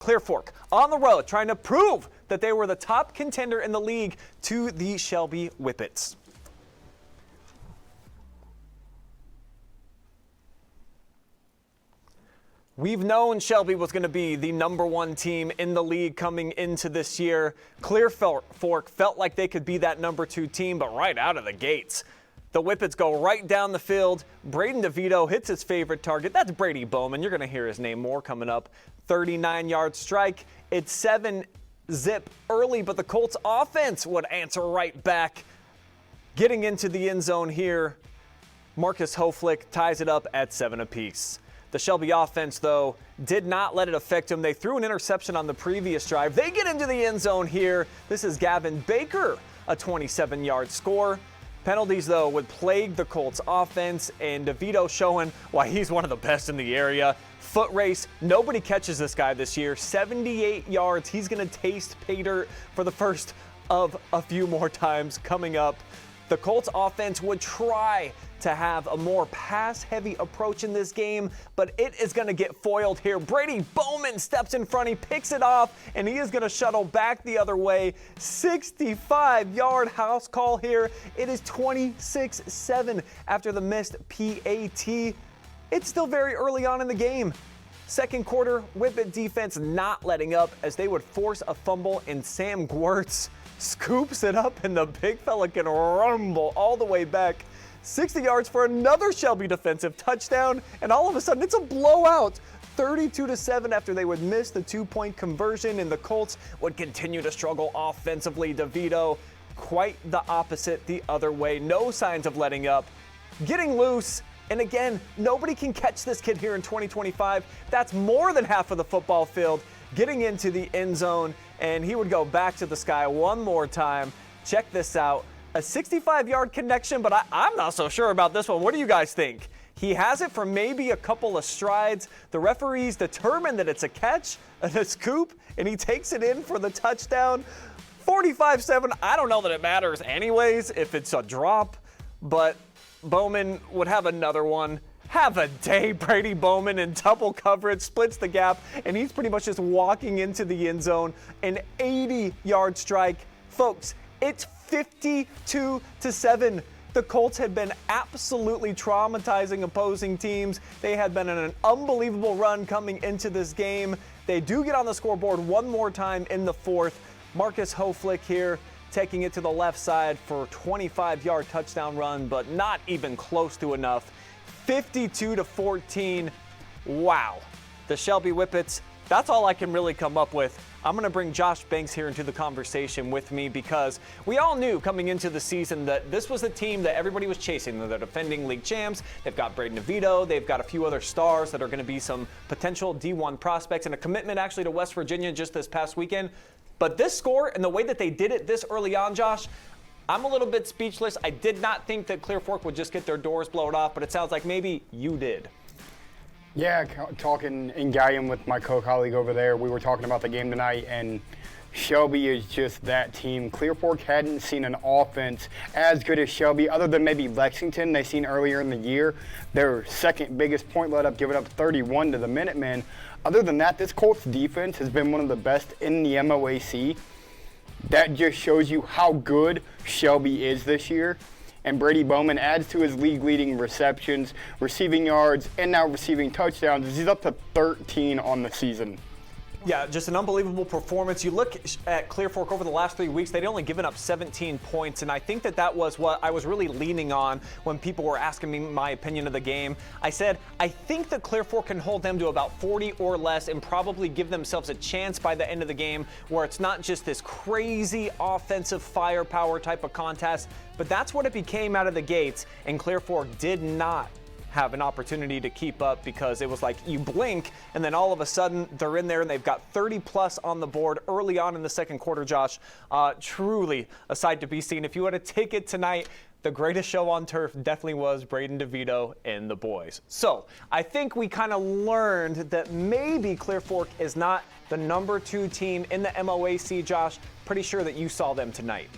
Clear Fork on the road trying to prove that they were the top contender in the league to the Shelby Whippets. We've known Shelby was going to be the #1 team in the league coming into this year. Clear Fork felt like they could be that #2 team, but right out of the gates, the Whippets go right down the field. Braden DeVito hits his favorite target. That's Brady Bowman. You're going to hear his name more coming up. 39-yard strike. It's 7-zip early, but the Colts offense would answer right back. Getting into the end zone here, Marcus Hoflick ties it up at 7 apiece. The Shelby offense, though, did not let it affect them. They threw an interception on the previous drive. They get into the end zone here. This is Gavin Baker, a 27-yard score. Penalties, though, would plague the Colts offense, and DeVito showing why he's one of the best in the area. Foot race, nobody catches this guy this year. 78 yards. He's going to taste pay dirt for the first of a few more times coming up. The Colts offense would try to have a more pass-heavy approach in this game, but it is going to get foiled here. Brady Bowman steps in front, he picks it off, and he is going to shuttle back the other way. 65-yard house call here. It is 26-7 after the missed PAT. It's still very early on in the game. Second quarter, Whippet defense not letting up as they would force a fumble, and Sam Gwertz scoops it up, and the big fella can rumble all the way back. 60 yards for another Shelby defensive touchdown, and all of a sudden it's a blowout. 32-7 after they would miss the 2-point conversion, and the Colts would continue to struggle offensively. DeVito, quite the opposite the other way. No signs of letting up. Getting loose, and again, nobody can catch this kid here in 2025. That's more than half of the football field. Getting into the end zone, and he would go back to the sky one more time. Check this out. A 65-yard connection, but I'm not so sure about this one. What do you guys think? He has it for maybe a couple of strides. The referees determine that it's a catch and a scoop, and he takes it in for the touchdown. 45-7, I don't know that it matters anyways if it's a drop, but Bowman would have another one. Have a day, Brady Bowman in double coverage, splits the gap, and he's pretty much just walking into the end zone. An 80-yard strike. Folks, it's 52-7. The Colts had been absolutely traumatizing opposing teams. They had been on an unbelievable run coming into this game. They do get on the scoreboard one more time in the fourth. Marcus Hoflick here taking it to the left side for a 25-yard touchdown run, but not even close to enough. 52-14. Wow. The Shelby Whippets, that's all I can really come up with. I'm going to bring Josh Banks here into the conversation with me because we all knew coming into the season that this was the team that everybody was chasing. They're the defending league champs. They've got Braden DeVito. They've got a few other stars that are going to be some potential D1 prospects and a commitment actually to West Virginia just this past weekend. But this score and the way that they did it this early on, Josh, I'm a little bit speechless. I did not think that Clear Fork would just get their doors blown off, but it sounds like maybe you did. Yeah, talking in Gallium with my co-colleague over there, we were talking about the game tonight, and Shelby is just that team. Clear Fork hadn't seen an offense as good as Shelby, other than maybe Lexington they seen earlier in the year. Their second biggest point let up, giving up 31 to the Minutemen. Other than that, this Colts defense has been one of the best in the MOAC. That just shows you how good Shelby is this year. And Brady Bowman adds to his league-leading receptions, receiving yards, and now receiving touchdowns. He's up to 13 on the season. Yeah, just an unbelievable performance. You look at Clear Fork over the last 3 weeks, they'd only given up 17 points, and I think that was what I was really leaning on when people were asking me my opinion of the game. I said, I think that Clear Fork can hold them to about 40 or less and probably give themselves a chance by the end of the game where it's not just this crazy offensive firepower type of contest, but that's what it became out of the gates, and Clear Fork did not have an opportunity to keep up because it was like you blink and then all of a sudden they're in there and they've got 30 plus on the board early on in the second quarter, Josh. Truly a sight to be seen. If you had a ticket tonight, the greatest show on turf definitely was Braden DeVito and the boys. So I think we kind of learned that maybe Clear Fork is not the #2 team in the MOAC, Josh. Pretty sure that you saw them tonight.